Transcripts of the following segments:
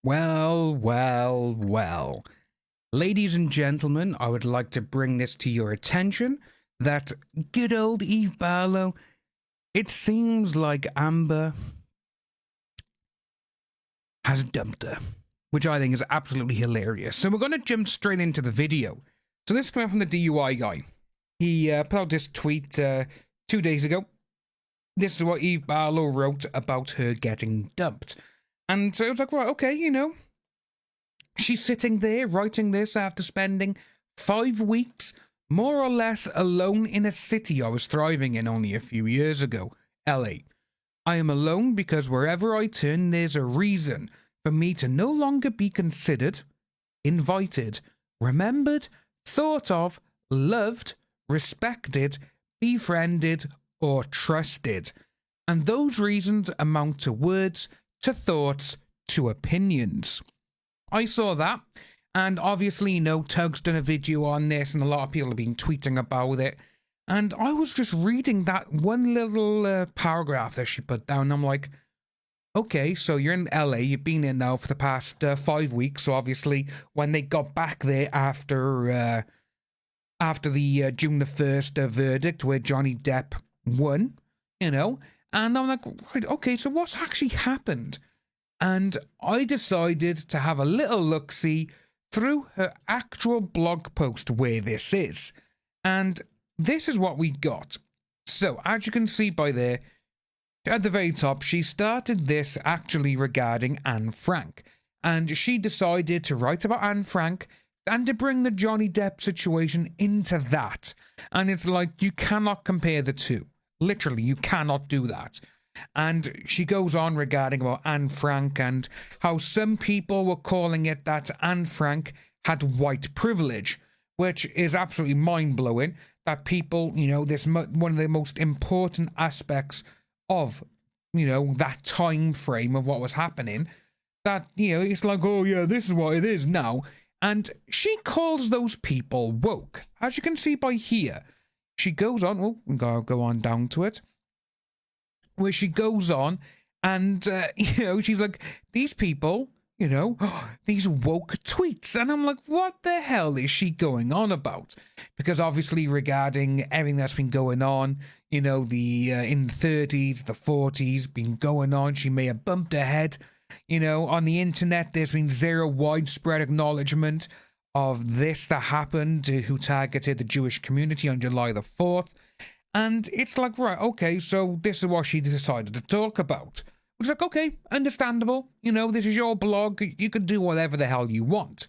Well, well, well. Ladies and gentlemen, I would like to bring this to your attention that good old Eve Barlow, it seems like Amber has dumped her, which I think is absolutely hilarious. So we're going to jump straight into the video. So this is coming from the DUI guy. He put out this tweet 2 days ago. This is what Eve Barlow wrote about her getting dumped. And so it was like, right, okay, you know, she's sitting there writing this after spending 5 weeks, more or less, alone in a city I was thriving in only a few years ago, LA. I am alone because wherever I turn, there's a reason for me to no longer be considered, invited, remembered, thought of, loved, respected, befriended, or trusted. And those reasons amount to words, to thoughts, to opinions. I saw that, and obviously, you know, Tug's done a video on this, and a lot of people have been tweeting about it. And I was just reading that one little paragraph that she put down. I'm like, okay, so you're in LA, you've been in now for the past 5 weeks. So obviously, when they got back there after the June the 1st verdict where Johnny Depp won, you know, and I'm like, right, okay, so what's actually happened? And I decided to have a little look-see through her actual blog post where this is. And this is what we got. So, as you can see by there, at the very top, she started this actually regarding Anne Frank. And she decided to write about Anne Frank and to bring the Johnny Depp situation into that. And it's like, you cannot compare the two. Literally, you cannot do that. And she goes on regarding about Anne Frank and how some people were calling it that Anne Frank had white privilege, which is absolutely mind-blowing. That people, you know, this one of the most important aspects of, you know, that time frame of what was happening, that, you know, it's like, oh yeah, this is what it is now. And she calls those people woke. As you can see by here, she goes on, we'll go on down to it, where she goes on and, you know, she's like, these people, you know, these woke tweets. And I'm like, what the hell is she going on about? Because obviously regarding everything that's been going on, you know, the in the 30s, the 40s, been going on, she may have bumped her head. You know, on the internet, there's been zero widespread acknowledgement of this that happened, who targeted the Jewish community on July the 4th. And it's like, right, okay, so this is what she decided to talk about. It's like, okay, understandable. You know, this is your blog. You can do whatever the hell you want.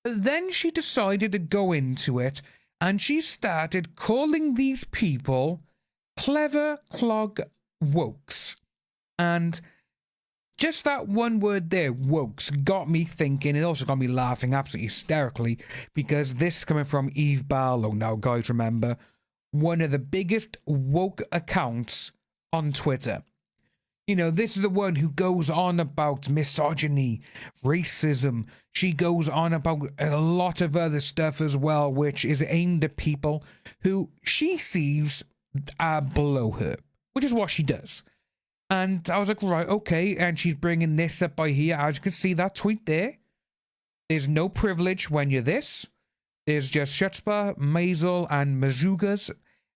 But then she decided to go into it, and she started calling these people clever clog wokes. And just that one word there, wokes, got me thinking. It also got me laughing absolutely hysterically, because this is coming from Eve Barlow. Now, guys, remember, one of the biggest woke accounts on Twitter. You know, this is the one who goes on about misogyny, racism. She goes on about a lot of other stuff as well, which is aimed at people who she sees are below her, which is what she does. And I was like, right, okay. And she's bringing this up by here. As you can see that tweet there. There's no privilege when you're this. There's just chutzpah, mazel, and mazhugas.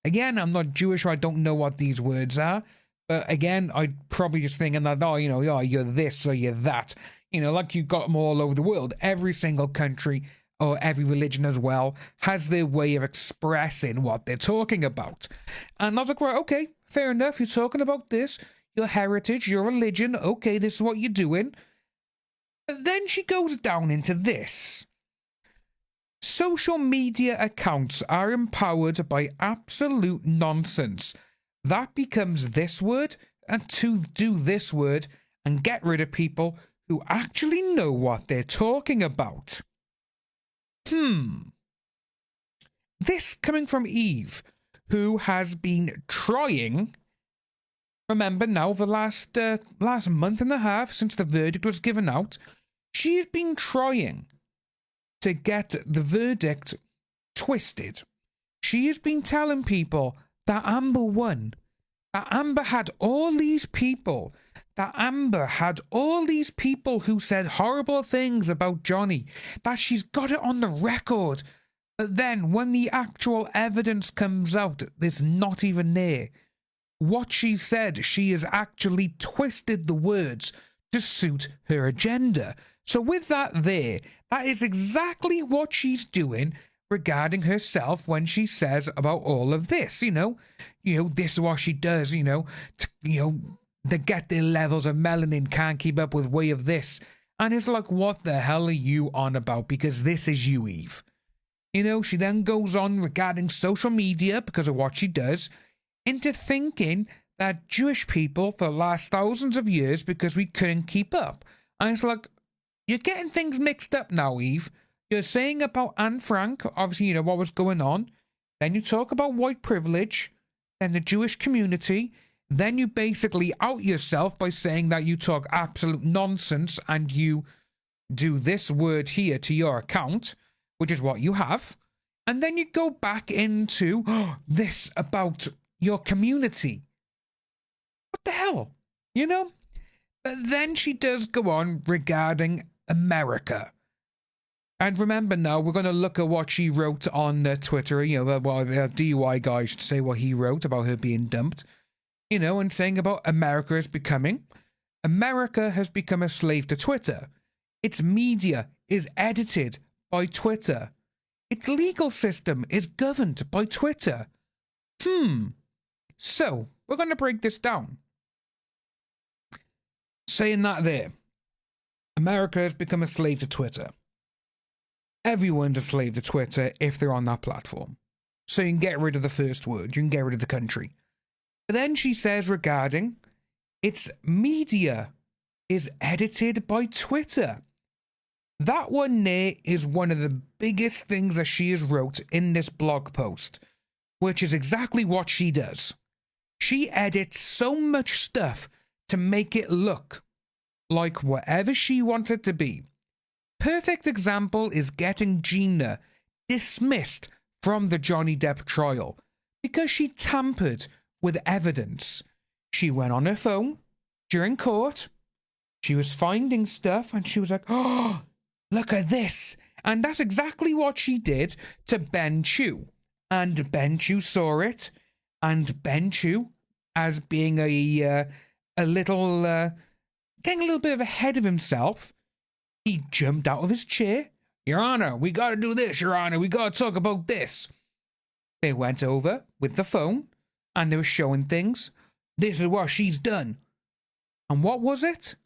Again, I'm not Jewish, or I don't know what these words are. But again, I'd probably just thinking that, oh, you know, yeah, you're this or you're that. You know, like you've got them all over the world. Every single country, or every religion as well, has their way of expressing what they're talking about. And I was like, right, okay, fair enough. You're talking about this, your heritage, your religion. Okay, this is what you're doing. But then she goes down into this. Social media accounts are empowered by absolute nonsense. That becomes this word, and to do this word and get rid of people who actually know what they're talking about. This coming from Eve, who has been trying, remember now, the last month and a half since the verdict was given out, she's been trying to get the verdict twisted. She has been telling people that Amber won, that Amber had all these people that Amber had all these people who said horrible things about Johnny, that she's got it on the record. But then when the actual evidence comes out, there's not even there. What she said, she has actually twisted the words to suit her agenda. So with that there, that is exactly what she's doing regarding herself when she says about all of this, this is what she does, they get their levels of melanin, can't keep up with way of this. And it's like, what the hell are you on about? Because this is you, Eve. She then goes on regarding social media, because of what she does, into thinking that Jewish people for the last thousands of years, because we couldn't keep up. And it's like, you're getting things mixed up now, Eve. You're saying about Anne Frank, obviously, what was going on. Then you talk about white privilege and the Jewish community. Then you basically out yourself by saying that you talk absolute nonsense and you do this word here to your account, which is what you have. And then you go back into this about your community. What the hell? But then she does go on regarding America. And remember now, we're going to look at what she wrote on Twitter, the DUI guy should say what he wrote about her being dumped, and saying about America has become a slave to Twitter. Its media is edited by Twitter. Its legal system is governed by Twitter. So, we're going to break this down. Saying that there, America has become a slave to Twitter. Everyone's a slave to Twitter if they're on that platform. So you can get rid of the first word, you can get rid of the country. But then she says regarding its media is edited by Twitter. That one there is one of the biggest things that she has wrote in this blog post, which is exactly what she does. She edits so much stuff to make it look like whatever she wants it to be. Perfect example is getting Gina dismissed from the Johnny Depp trial because she tampered with evidence. She went on her phone during court. She was finding stuff and she was like, oh, look at this. And that's exactly what she did to Ben Chew. And Ben Chew saw it. And Ben Chew, as being getting a little bit ahead of himself, he jumped out of his chair. Your Honor, we got to do this, Your Honor. We got to talk about this. They went over with the phone and they were showing things. This is what she's done. And what was it?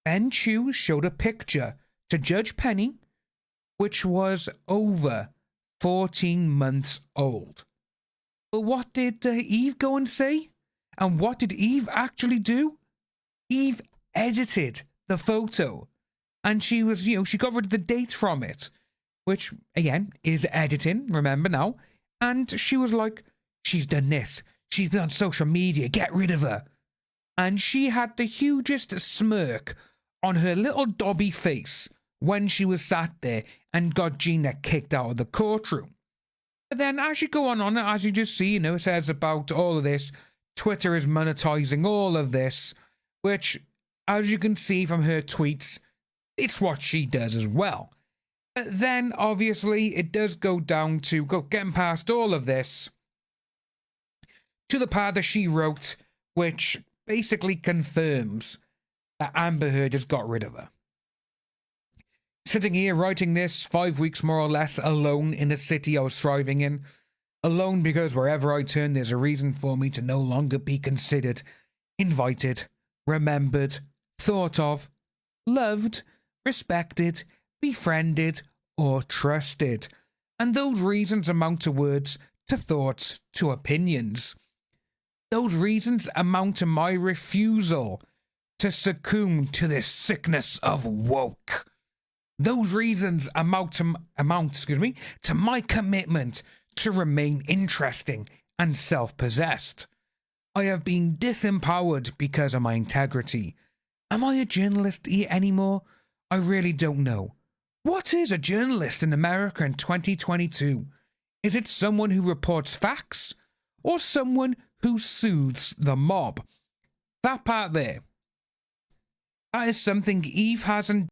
Ben Chew showed a picture to Judge Penny, which was over 14 months old. But what did Eve go and say? And what did Eve actually do? Eve edited the photo. And she was, she got rid of the date from it, which, again, is editing, remember now. And she was like, she's done this. She's been on social media. Get rid of her. And she had the hugest smirk on her little Dobby face when she was sat there and got Gina kicked out of the courtroom. But then as you go on, as you just see, it says about all of this, Twitter is monetizing all of this, which, as you can see from her tweets, it's what she does as well. But then, obviously, it does go down to getting past all of this to the part that she wrote, which basically confirms that Amber Heard has got rid of her. Sitting here writing this 5 weeks more or less alone in the city I was thriving in. Alone because wherever I turn there's a reason for me to no longer be considered, invited, remembered, thought of, loved, respected, befriended, or trusted. And those reasons amount to words, to thoughts, to opinions. Those reasons amount to my refusal to succumb to this sickness of woke. Those reasons amount to my commitment to remain interesting and self-possessed. I have been disempowered because of my integrity. Am I a journalist anymore? I really don't know. What is a journalist in America in 2022? Is it someone who reports facts or someone who soothes the mob? That part there. That is something Eve hasn't